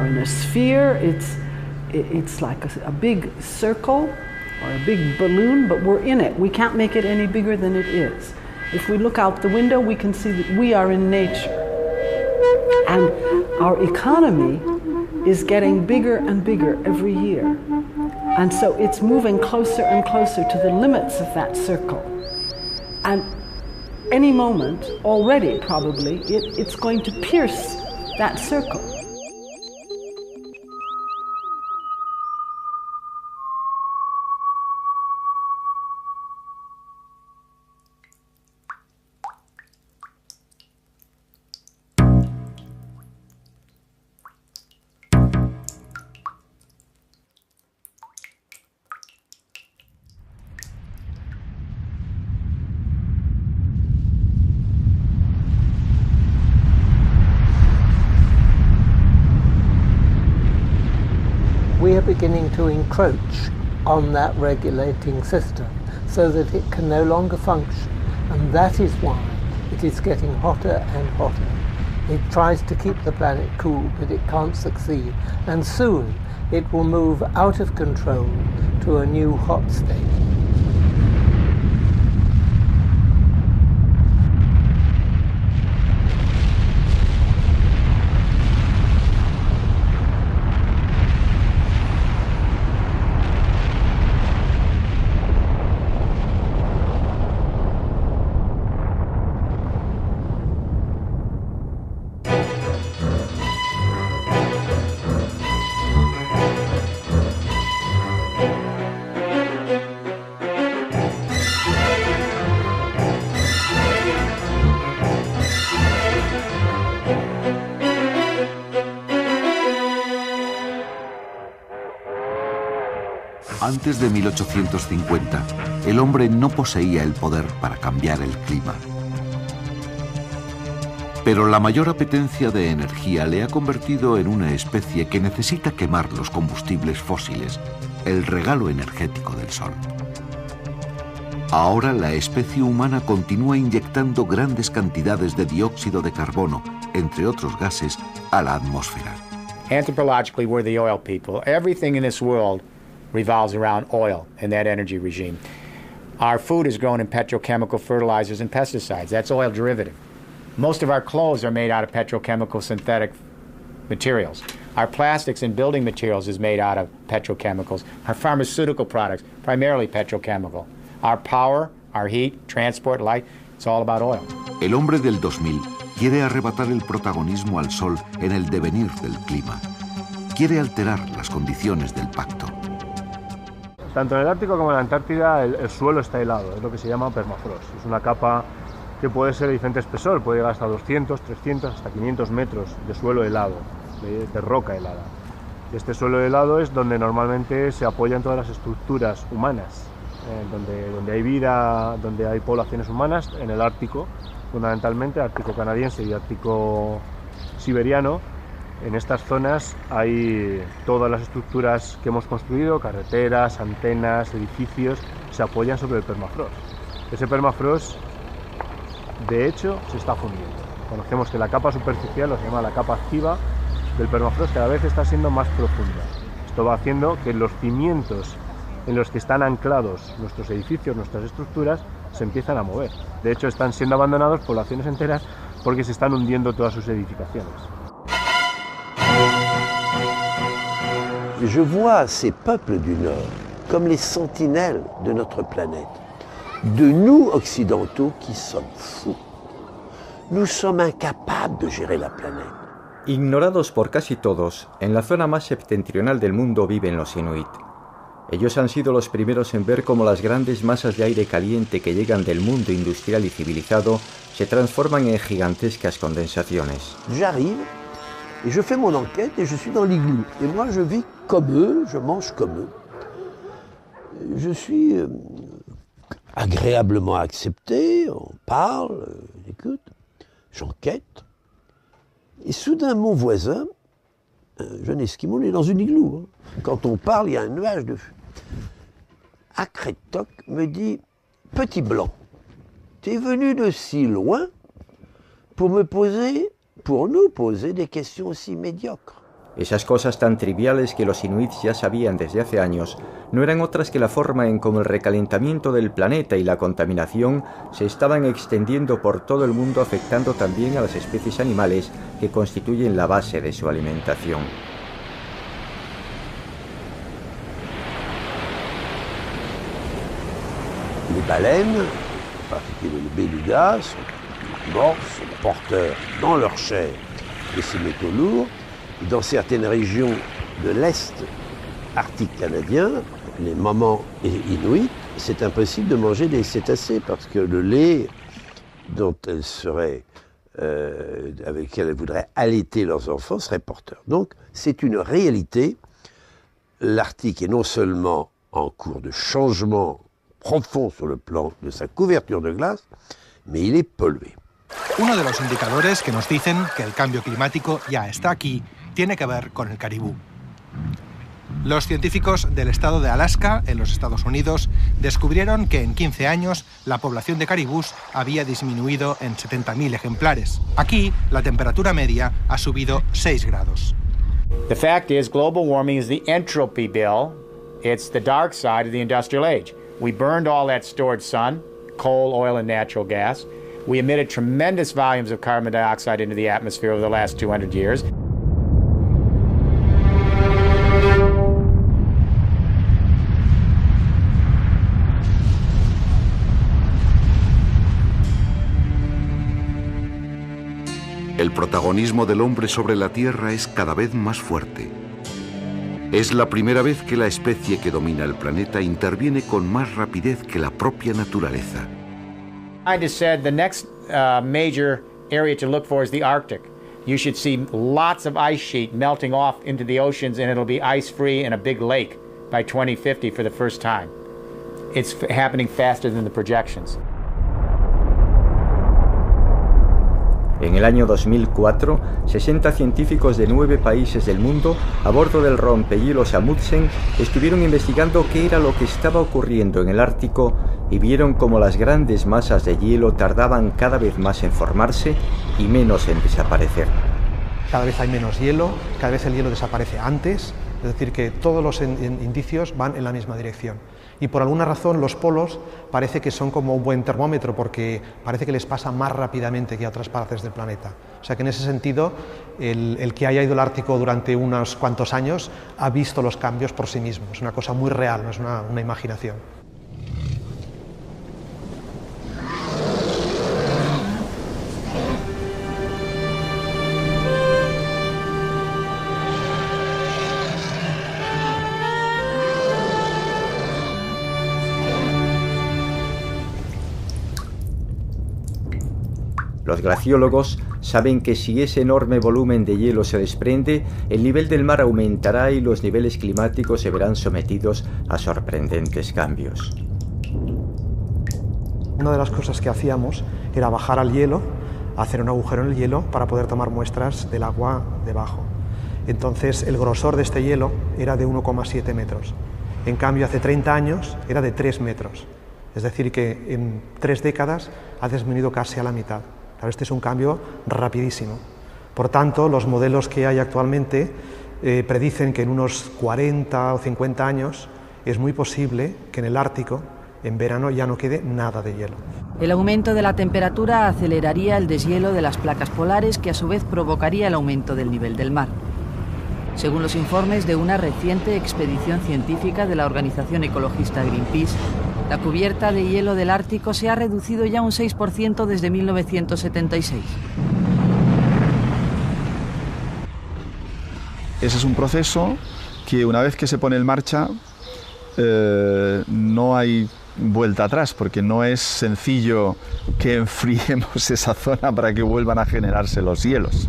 In a sphere, it's like a big circle or a big balloon, but we're in it. We can't make it any bigger than it is. If we look out the window, we can see that we are in nature. And our economy is getting bigger and bigger every year. And so it's moving closer and closer to the limits of that circle. And any moment, already probably, it's going to pierce that circle. We are beginning to encroach on that regulating system so that it can no longer function, and that is why it is getting hotter and hotter. It tries to keep the planet cool, but it can't succeed, and soon it will move out of control to a new hot state. Antes de 1850, el hombre no poseía el poder para cambiar el clima. Pero la mayor apetencia de energía le ha convertido en una especie que necesita quemar los combustibles fósiles, el regalo energético del Sol. Ahora la especie humana continúa inyectando grandes cantidades de dióxido de carbono, entre otros gases, a la atmósfera. Anthropologically, we're the oil people. Everything in this world revolves around oil and that energy regime. Our food is grown in petrochemical fertilizers and pesticides. That's oil derivative. Most of our clothes are made out of petrochemical synthetic materials. Our plastics and building materials is made out of petrochemicals. Our pharmaceutical products, primarily petrochemical. Our power, our heat, transport, light, it's all about oil. El hombre del 2000 quiere arrebatar el protagonismo al Sol en el devenir del clima. Quiere alterar las condiciones del pacto. Tanto en el Ártico como en la Antártida el suelo está helado, es lo que se llama permafrost. Es una capa que puede ser de diferente espesor, puede llegar hasta 200, 300, hasta 500 metros de suelo helado, de roca helada. Este suelo helado es donde normalmente se apoyan todas las estructuras humanas, donde hay vida, donde hay poblaciones humanas, en el Ártico, fundamentalmente Ártico canadiense y Ártico siberiano. En estas zonas hay todas las estructuras que hemos construido, carreteras, antenas, edificios, se apoyan sobre el permafrost. Ese permafrost, de hecho, se está fundiendo. Conocemos que la capa superficial, lo que se llama la capa activa del permafrost, cada vez está siendo más profunda. Esto va haciendo que los cimientos en los que están anclados nuestros edificios, nuestras estructuras, se empiezan a mover. De hecho, están siendo abandonados poblaciones enteras porque se están hundiendo todas sus edificaciones. Je vois ces peuples du Nord comme les sentinelles de notre planète, de nous occidentaux qui sommes fous. Nous sommes incapables de gérer la planète. Ignorados por casi todos, en la zona más septentrional del mundo viven los Inuit. Ellos han sido los primeros en ver cómo las grandes masas de aire caliente que llegan del mundo industrial y civilizado se transforman en gigantescas condensaciones. J'arrive et je fais mon enquête et je suis dans l'igloo. Et moi je vis comme eux, je mange comme eux. je suis agréablement accepté, on parle, j'écoute, j'enquête. Et soudain, mon voisin, un jeune esquimau, est dans une igloo. Quand on parle, il y a un nuage de feu. Akretok me dit, petit blanc, tu es venu de si loin pour nous poser des questions aussi médiocres. Esas cosas tan triviales que los inuits ya sabían desde hace años no eran otras que la forma en cómo el recalentamiento del planeta y la contaminación se estaban extendiendo por todo el mundo, afectando también a las especies animales que constituyen la base de su alimentación. Les baleines, en particulier les bélugas, sont morts, sont porteurs dans leur chair de ces métaux lourds. Dans certaines régions de l'Est arctique canadien, les mamans inuits, c'est impossible de manger des cétacés parce que le lait dont elles seraient, avec lequel elles voudraient allaiter leurs enfants serait porteur. Donc c'est une réalité. L'Arctique est non seulement en cours de changement profond sur le plan de sa couverture de glace, mais il est pollué. Uno de los indicadores que nos dicen que el cambio climático ya está aquí tiene que ver con el caribú. Los científicos del estado de Alaska, en los Estados Unidos, descubrieron que en 15 años la población de caribús había disminuido en 70.000 ejemplares. Aquí, la temperatura media ha subido 6 grados. The fact is, global warming is the entropy bill. It's the dark side of the industrial age. We burned all that stored sun, coal, oil, and natural gas. We emitted tremendous volumes of carbon dioxide into the atmosphere over the last 200 years. El protagonismo del hombre sobre la Tierra es cada vez más fuerte. Es la primera vez que la especie que domina el planeta interviene con más rapidez que la propia naturaleza. Scientists said the next major area to look for is the Arctic. You should see lots of ice sheet melting off into the oceans, and it'll be ice-free in a big lake by 2050 for the first time. It's happening faster than the projections. En el año 2004, 60 científicos de 9 países del mundo, a bordo del rompehielos Amundsen, estuvieron investigando qué era lo que estaba ocurriendo en el Ártico y vieron cómo las grandes masas de hielo tardaban cada vez más en formarse y menos en desaparecer. Cada vez hay menos hielo, cada vez el hielo desaparece antes, es decir, que todos los indicios van en la misma dirección. Y por alguna razón los polos parece que son como un buen termómetro porque parece que les pasa más rápidamente que a otras partes del planeta. O sea que en ese sentido el que haya ido al Ártico durante unos cuantos años ha visto los cambios por sí mismo. Es una cosa muy real, no es una imaginación. Los glaciólogos saben que si ese enorme volumen de hielo se desprende, el nivel del mar aumentará y los niveles climáticos se verán sometidos a sorprendentes cambios. Una de las cosas que hacíamos era bajar al hielo, hacer un agujero en el hielo para poder tomar muestras del agua debajo. Entonces el grosor de este hielo era de 1,7 metros. En cambio, hace 30 años era de 3 metros. Es decir, que en 3 décadas ha disminuido casi a la mitad. Claro, este es un cambio rapidísimo. Por tanto, los modelos que hay actualmente predicen que en unos 40 o 50 años es muy posible que en el Ártico, en verano, ya no quede nada de hielo. El aumento de la temperatura aceleraría el deshielo de las placas polares, que a su vez provocaría el aumento del nivel del mar. Según los informes de una reciente expedición científica de la organización ecologista Greenpeace, la cubierta de hielo del Ártico se ha reducido ya un 6% desde 1976. Ese es un proceso que una vez que se pone en marcha no hay vuelta atrás, porque no es sencillo que enfriemos esa zona para que vuelvan a generarse los hielos.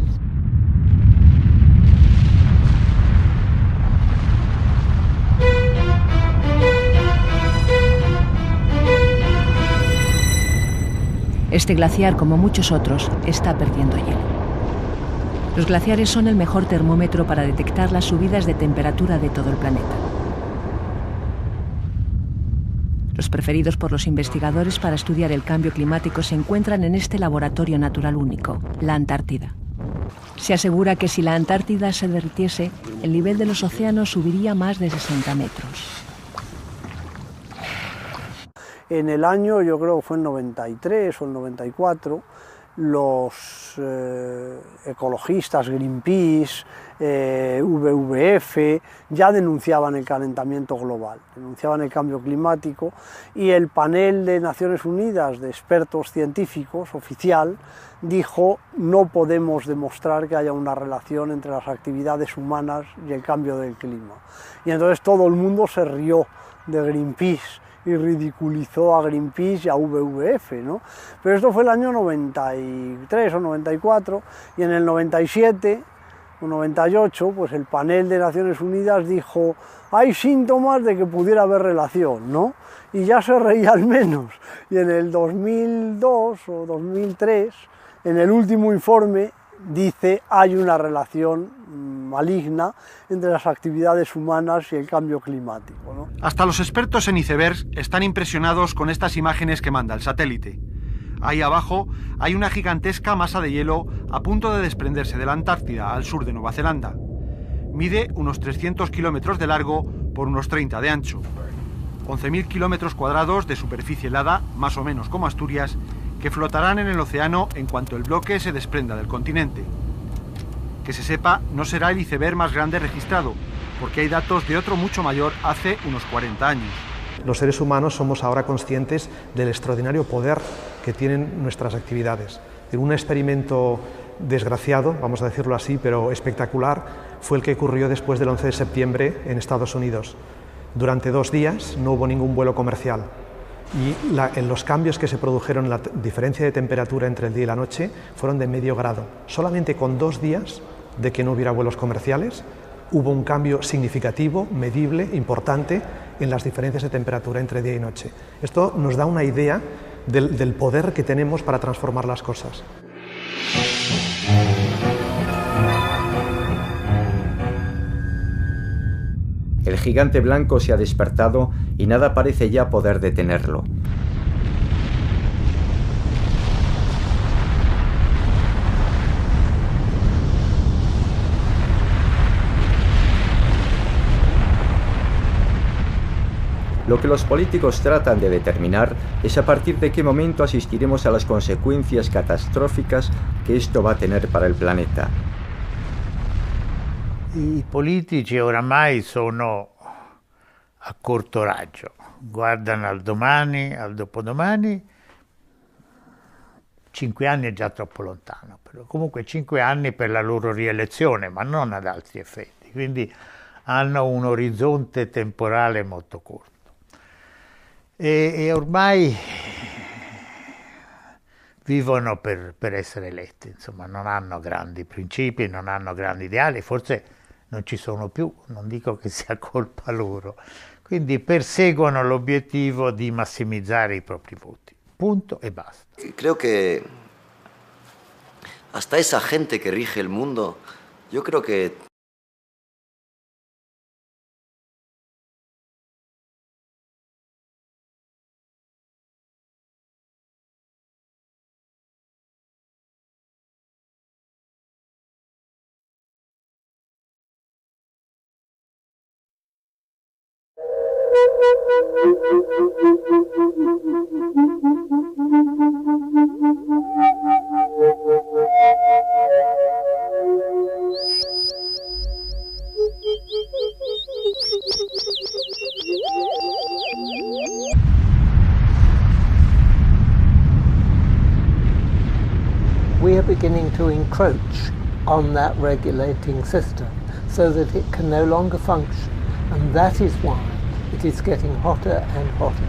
Este glaciar, como muchos otros, está perdiendo hielo. Los glaciares son el mejor termómetro para detectar las subidas de temperatura de todo el planeta. Los preferidos por los investigadores para estudiar el cambio climático se encuentran en este laboratorio natural único, la Antártida. Se asegura que si la Antártida se derritiese, el nivel de los océanos subiría más de 60 metros. En el año, yo creo que fue el 93 o el 94, los ecologistas, Greenpeace, WWF, ya denunciaban el calentamiento global, denunciaban el cambio climático, y el panel de Naciones Unidas de expertos científicos oficial dijo: no podemos demostrar que haya una relación entre las actividades humanas y el cambio del clima. Y entonces todo el mundo se rió de Greenpeace y ridiculizó a Greenpeace y a WWF, ¿no? Pero esto fue el año 93 o 94, y en el 97 o 98, pues el panel de Naciones Unidas dijo: hay síntomas de que pudiera haber relación, ¿no? Y ya se reía al menos. Y en el 2002 o 2003, en el último informe, dice: hay una relación maligna entre las actividades humanas y el cambio climático, ¿no? Hasta los expertos en icebergs están impresionados con estas imágenes que manda el satélite. Ahí abajo hay una gigantesca masa de hielo a punto de desprenderse de la Antártida, al sur de Nueva Zelanda. Mide unos 300 kilómetros de largo por unos 30 de ancho. 11.000 kilómetros cuadrados de superficie helada, más o menos como Asturias, que flotarán en el océano en cuanto el bloque se desprenda del continente. Que se sepa, no será el iceberg más grande registrado, porque hay datos de otro mucho mayor hace unos 40 años. Los seres humanos somos ahora conscientes del extraordinario poder que tienen nuestras actividades. Un experimento desgraciado, vamos a decirlo así, pero espectacular, fue el que ocurrió después del 11 de septiembre en Estados Unidos. Durante 2 días no hubo ningún vuelo comercial. Y los cambios que se produjeron en la diferencia de temperatura entre el día y la noche fueron de medio grado. Solamente con 2 días de que no hubiera vuelos comerciales, hubo un cambio significativo, medible, importante en las diferencias de temperatura entre día y noche. Esto nos da una idea del poder que tenemos para transformar las cosas. El gigante blanco se ha despertado y nada parece ya poder detenerlo. Lo que los políticos tratan de determinar es a partir de qué momento asistiremos a las consecuencias catastróficas que esto va a tener para el planeta. I politici oramai sono a corto raggio, guardano al domani, al dopodomani. 5 anni è già troppo lontano, però comunque 5 anni per la loro rielezione, ma non ad altri effetti, quindi hanno un orizzonte temporale molto corto. E ormai vivono per essere eletti, insomma, non hanno grandi principi, non hanno grandi ideali, forse non ci sono più, non dico che sia colpa loro, quindi perseguono l'obiettivo di massimizzare i propri voti, punto e basta. Creo que hasta esa gente que rige el mundo, yo creo que we are beginning to encroach on that regulating system so that it can no longer function, and that is why it is getting hotter and hotter.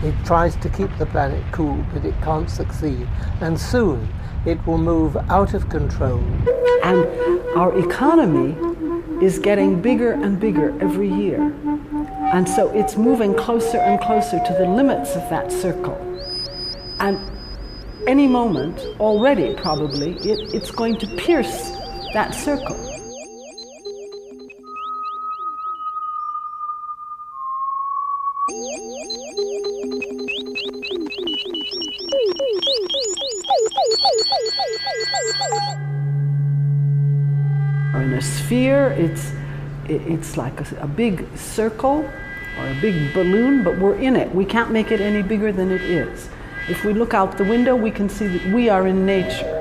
It tries to keep the planet cool, but it can't succeed, and soon it will move out of control. And our economy is getting bigger and bigger every year. And so it's moving closer and closer to the limits of that circle. And any moment, already probably, it's going to pierce that circle. In a sphere, it's like a big circle or a big balloon, but we're in it. We can't make it any bigger than it is. If we look out the window, we can see that we are in nature.